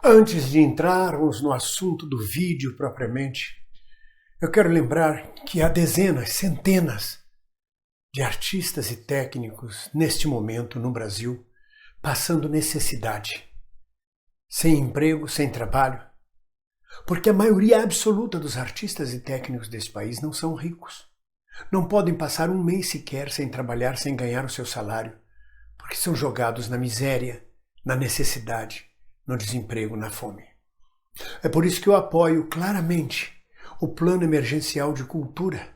Antes de entrarmos no assunto do vídeo propriamente, eu quero lembrar que há dezenas, centenas de artistas e técnicos neste momento no Brasil passando necessidade, sem emprego, sem trabalho, porque a maioria absoluta dos artistas e técnicos desse país não são ricos. Não podem passar um mês sequer sem trabalhar, sem ganhar o seu salário, porque são jogados na miséria, na necessidade, no desemprego, na fome. É por isso que eu apoio claramente o Plano Emergencial de Cultura,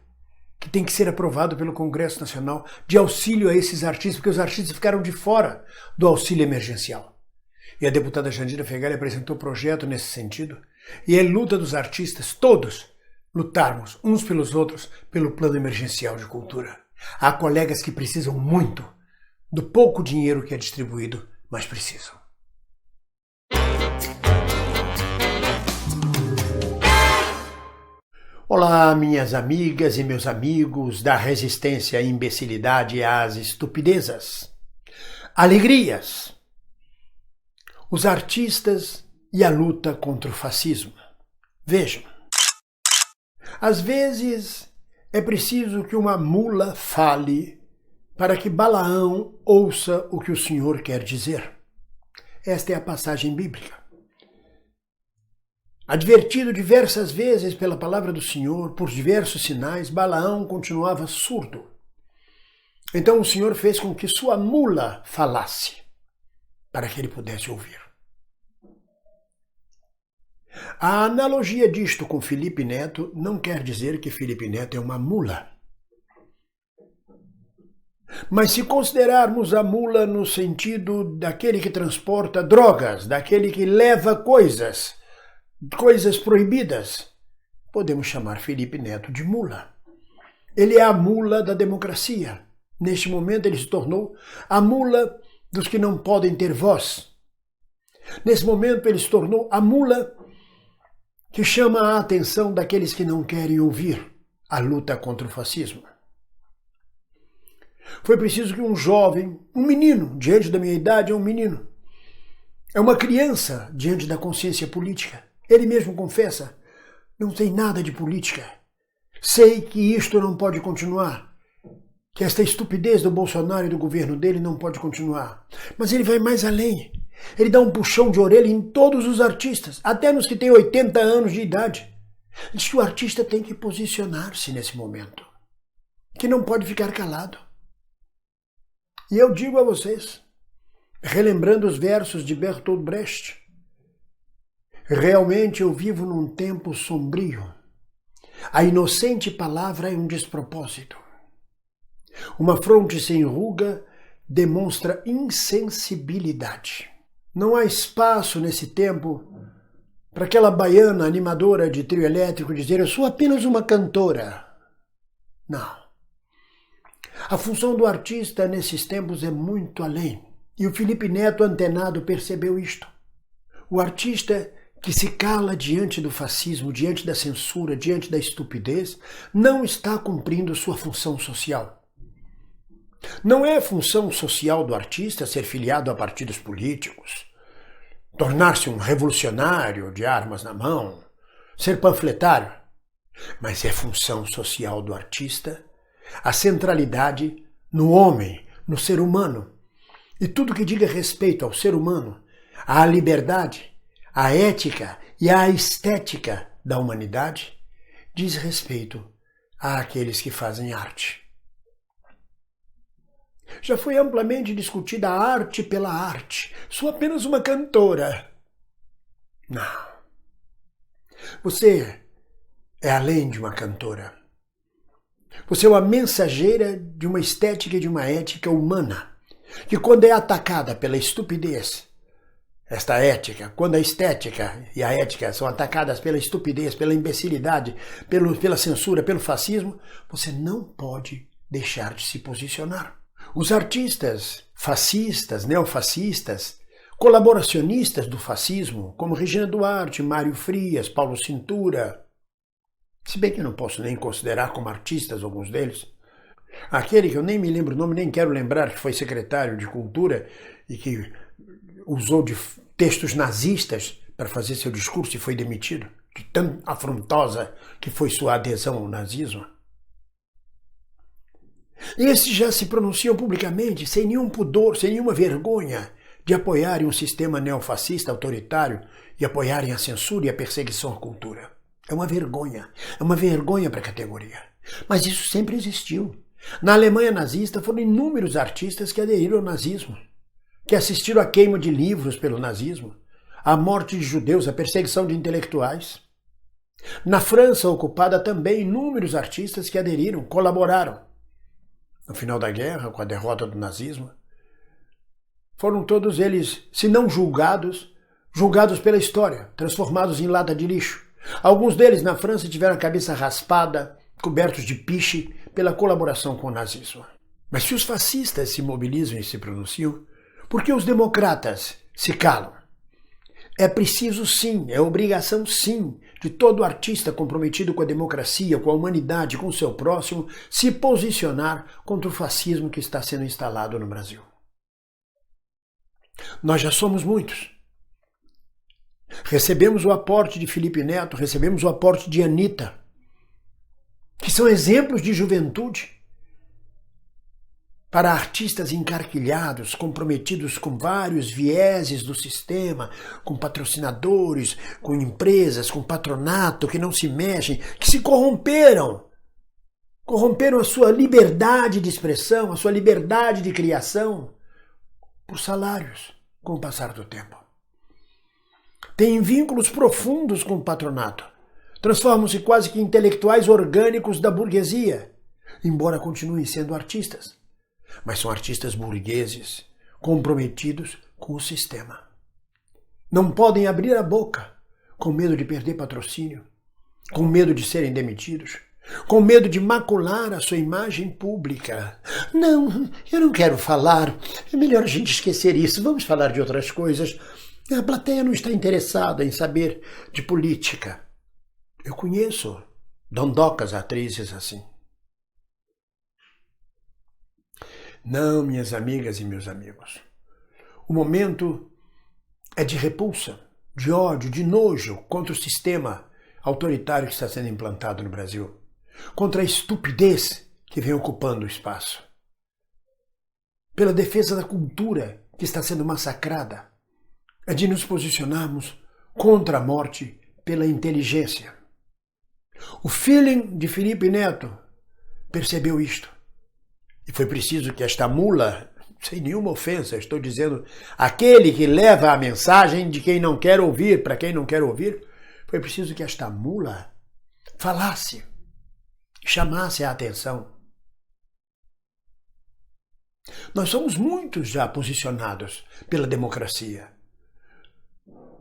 que tem que ser aprovado pelo Congresso Nacional, de auxílio a esses artistas, porque os artistas ficaram de fora do auxílio emergencial. E a deputada Jandira Fegali apresentou projeto nesse sentido, e é luta dos artistas, todos, lutarmos uns pelos outros pelo Plano Emergencial de Cultura. Há colegas que precisam muito do pouco dinheiro que é distribuído, mas precisam. Olá, minhas amigas e meus amigos da resistência à imbecilidade e às estupidezas. Alegrias. Os artistas e a luta contra o fascismo. Vejam. Às vezes é preciso que uma mula fale para que Balaão ouça o que o Senhor quer dizer. Esta é a passagem bíblica. Advertido diversas vezes pela palavra do Senhor, por diversos sinais, Balaão continuava surdo. Então o Senhor fez com que sua mula falasse, para que ele pudesse ouvir. A analogia disto com Felipe Neto não quer dizer que Felipe Neto é uma mula. Mas se considerarmos a mula no sentido daquele que transporta drogas, daquele que leva coisas proibidas, podemos chamar Felipe Neto de mula. Ele é a mula da democracia. Neste momento ele se tornou a mula dos que não podem ter voz. Nesse momento ele se tornou a mula que chama a atenção daqueles que não querem ouvir a luta contra o fascismo. Foi preciso que um jovem, um menino, diante da minha idade é um menino, é uma criança diante da consciência política. Ele mesmo confessa, não sei nada de política. Sei que isto não pode continuar, que esta estupidez do Bolsonaro e do governo dele não pode continuar. Mas ele vai mais além. Ele dá um puxão de orelha em todos os artistas, até nos que têm 80 anos de idade. Diz que o artista tem que posicionar-se nesse momento, que não pode ficar calado. E eu digo a vocês, relembrando os versos de Bertolt Brecht, realmente eu vivo num tempo sombrio. A inocente palavra é um despropósito. Uma fronte sem ruga demonstra insensibilidade. Não há espaço nesse tempo para aquela baiana animadora de trio elétrico dizer eu sou apenas uma cantora. Não. A função do artista nesses tempos é muito além. E o Felipe Neto, antenado, percebeu isto. O artista que se cala diante do fascismo, diante da censura, diante da estupidez, não está cumprindo sua função social. Não é função social do artista ser filiado a partidos políticos, tornar-se um revolucionário de armas na mão, ser panfletário. Mas é função social do artista a centralidade no homem, no ser humano. E tudo que diga respeito ao ser humano, à liberdade, à ética e à estética da humanidade, diz respeito àqueles que fazem arte. Já foi amplamente discutida a arte pela arte. Sou apenas uma cantora. Não. Você é além de uma cantora. Você é uma mensageira de uma estética e de uma ética humana, que quando é atacada pela estupidez, esta ética, quando a estética e a ética são atacadas pela estupidez, pela imbecilidade, pela censura, pelo fascismo, você não pode deixar de se posicionar. Os artistas fascistas, neofascistas, colaboracionistas do fascismo, como Regina Duarte, Mário Frias, Paulo Cintura, se bem que eu não posso nem considerar como artistas alguns deles, aquele que eu nem me lembro o nome, nem quero lembrar, que foi secretário de Cultura e que usou de textos nazistas para fazer seu discurso e foi demitido, de tão afrontosa que foi sua adesão ao nazismo. Esses já se pronunciam publicamente, sem nenhum pudor, sem nenhuma vergonha, de apoiarem um sistema neofascista autoritário e apoiarem a censura e a perseguição à cultura. É uma vergonha para a categoria. Mas isso sempre existiu. Na Alemanha nazista foram inúmeros artistas que aderiram ao nazismo, que assistiram à queima de livros pelo nazismo, à morte de judeus, à perseguição de intelectuais. Na França ocupada também inúmeros artistas que aderiram, colaboraram. No final da guerra, com a derrota do nazismo, foram todos eles, se não julgados pela história, transformados em lata de lixo. Alguns deles na França tiveram a cabeça raspada, cobertos de piche, pela colaboração com o nazismo. Mas se os fascistas se mobilizam e se pronunciam, por que os democratas se calam? É preciso sim, é obrigação sim, de todo artista comprometido com a democracia, com a humanidade, com o seu próximo, se posicionar contra o fascismo que está sendo instalado no Brasil. Nós já somos muitos. Recebemos o aporte de Felipe Neto, recebemos o aporte de Anitta, que são exemplos de juventude para artistas encarquilhados, comprometidos com vários vieses do sistema, com patrocinadores, com empresas, com patronato, que não se mexem, que se corromperam. Corromperam a sua liberdade de expressão, a sua liberdade de criação, por salários, com o passar do tempo. Têm vínculos profundos com o patronato. Transformam-se quase que em intelectuais orgânicos da burguesia, embora continuem sendo artistas. Mas são artistas burgueses, comprometidos com o sistema. Não podem abrir a boca, com medo de perder patrocínio, com medo de serem demitidos, com medo de macular a sua imagem pública. Não, eu não quero falar, é melhor a gente esquecer isso, vamos falar de outras coisas. A plateia não está interessada em saber de política. Eu conheço dondocas atrizes assim. Não, minhas amigas e meus amigos. O momento é de repulsa, de ódio, de nojo contra o sistema autoritário que está sendo implantado no Brasil, contra a estupidez que vem ocupando o espaço, pela defesa da cultura que está sendo massacrada. É de nos posicionarmos contra a morte pela inteligência. O feeling de Felipe Neto percebeu isto. E foi preciso que esta mula, sem nenhuma ofensa, estou dizendo, aquele que leva a mensagem de quem não quer ouvir, para quem não quer ouvir, foi preciso que esta mula falasse, chamasse a atenção. Nós somos muitos já posicionados pela democracia.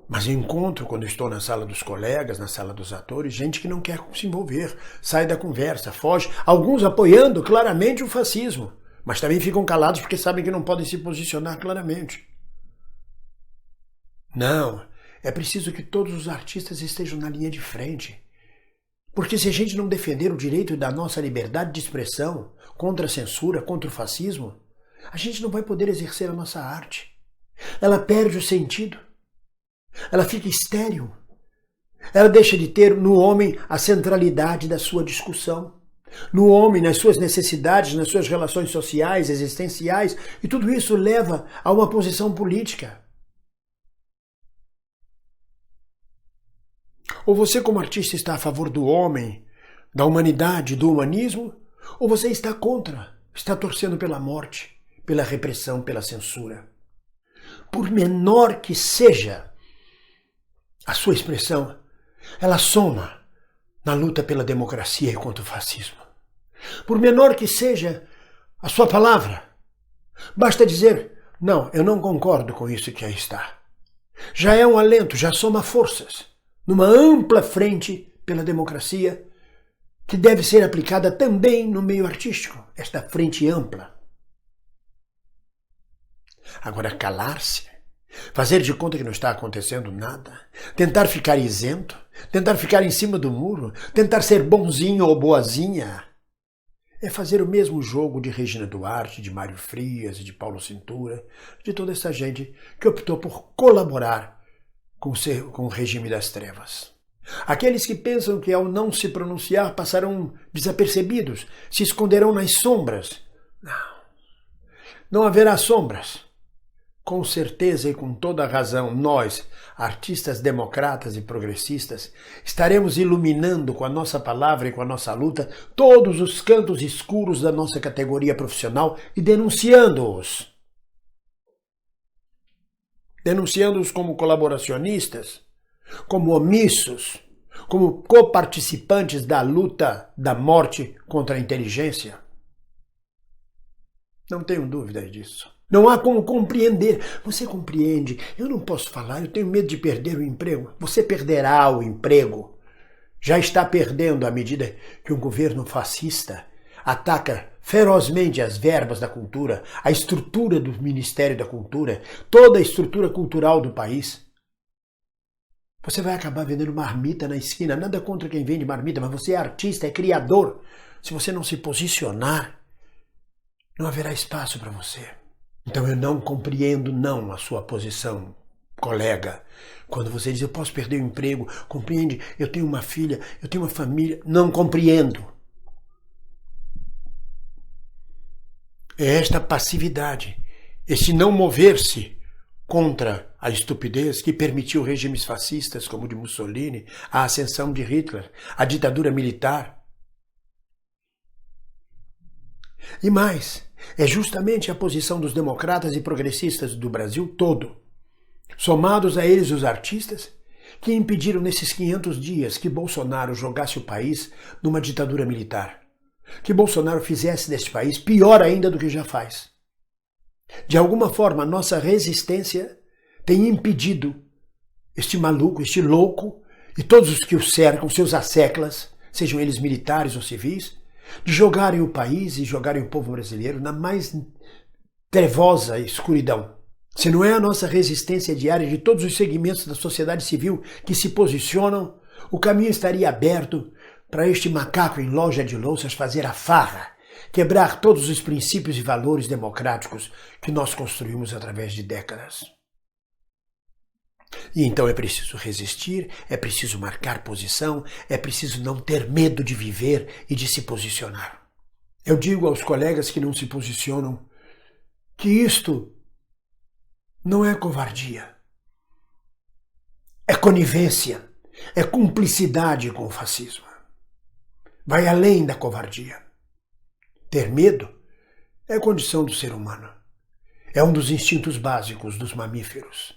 Mas eu encontro, quando estou na sala dos colegas, na sala dos atores, gente que não quer se envolver, sai da conversa, foge, alguns apoiando claramente o fascismo, mas também ficam calados porque sabem que não podem se posicionar claramente. Não, é preciso que todos os artistas estejam na linha de frente. Porque se a gente não defender o direito da nossa liberdade de expressão contra a censura, contra o fascismo, a gente não vai poder exercer a nossa arte. Ela perde o sentido. Ela fica estéril. Ela deixa de ter no homem a centralidade da sua discussão. No homem, nas suas necessidades, nas suas relações sociais, existenciais, e tudo isso leva a uma posição política. Ou você, como artista, está a favor do homem, da humanidade, do humanismo, ou você está contra, está torcendo pela morte, pela repressão, pela censura. Por menor que seja a sua expressão, ela soma na luta pela democracia e contra o fascismo. Por menor que seja a sua palavra, basta dizer, não, eu não concordo com isso que aí está. Já é um alento, já soma forças numa ampla frente pela democracia que deve ser aplicada também no meio artístico, esta frente ampla. Agora, calar-se, fazer de conta que não está acontecendo nada, tentar ficar isento, tentar ficar em cima do muro, tentar ser bonzinho ou boazinha, é fazer o mesmo jogo de Regina Duarte, de Mário Frias e de Paulo Cintura, de toda essa gente que optou por colaborar com o regime das trevas. Aqueles que pensam que ao não se pronunciar passarão desapercebidos, se esconderão nas sombras. Não haverá sombras. Com certeza e com toda razão, nós, artistas democratas e progressistas, estaremos iluminando com a nossa palavra e com a nossa luta todos os cantos escuros da nossa categoria profissional e denunciando-os. Denunciando-os como colaboracionistas, como omissos, como coparticipantes da luta da morte contra a inteligência. Não tenho dúvidas disso. Não há como compreender. Você compreende? Eu não posso falar, eu tenho medo de perder o emprego. Você perderá o emprego. Já está perdendo à medida que um governo fascista ataca ferozmente as verbas da cultura, a estrutura do Ministério da Cultura, toda a estrutura cultural do país. Você vai acabar vendendo marmita na esquina. Nada contra quem vende marmita, mas você é artista, é criador. Se você não se posicionar, não haverá espaço para você. Então eu não compreendo não a sua posição, colega. Quando você diz, eu posso perder o emprego, compreende? Eu tenho uma filha, eu tenho uma família. Não compreendo. É esta passividade, esse não mover-se contra a estupidez que permitiu regimes fascistas como o de Mussolini, a ascensão de Hitler, a ditadura militar. E mais, é justamente a posição dos democratas e progressistas do Brasil todo, somados a eles os artistas, que impediram nesses 500 dias que Bolsonaro jogasse o país numa ditadura militar, que Bolsonaro fizesse deste país pior ainda do que já faz. De alguma forma, a nossa resistência tem impedido este maluco, este louco e todos os que o cercam, seus asseclas, sejam eles militares ou civis, de jogarem o país e jogarem o povo brasileiro na mais trevosa escuridão. Se não é a nossa resistência diária de todos os segmentos da sociedade civil que se posicionam, o caminho estaria aberto para este macaco em loja de louças fazer a farra, quebrar todos os princípios e valores democráticos que nós construímos através de décadas. E então é preciso resistir, é preciso marcar posição, é preciso não ter medo de viver e de se posicionar. Eu digo aos colegas que não se posicionam que isto não é covardia, é conivência, é cumplicidade com o fascismo. Vai além da covardia. Ter medo é condição do ser humano, é um dos instintos básicos dos mamíferos.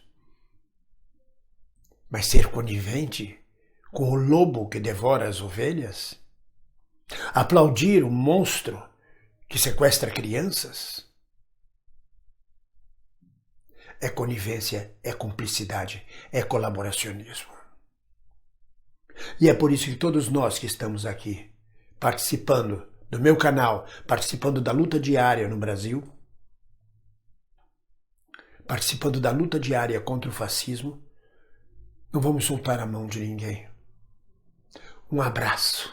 Mas ser conivente com o lobo que devora as ovelhas? Aplaudir o monstro que sequestra crianças? É conivência, é cumplicidade, é colaboracionismo. E é por isso que todos nós que estamos aqui, participando do meu canal, participando da luta diária no Brasil, participando da luta diária contra o fascismo, não vamos soltar a mão de ninguém. Um abraço.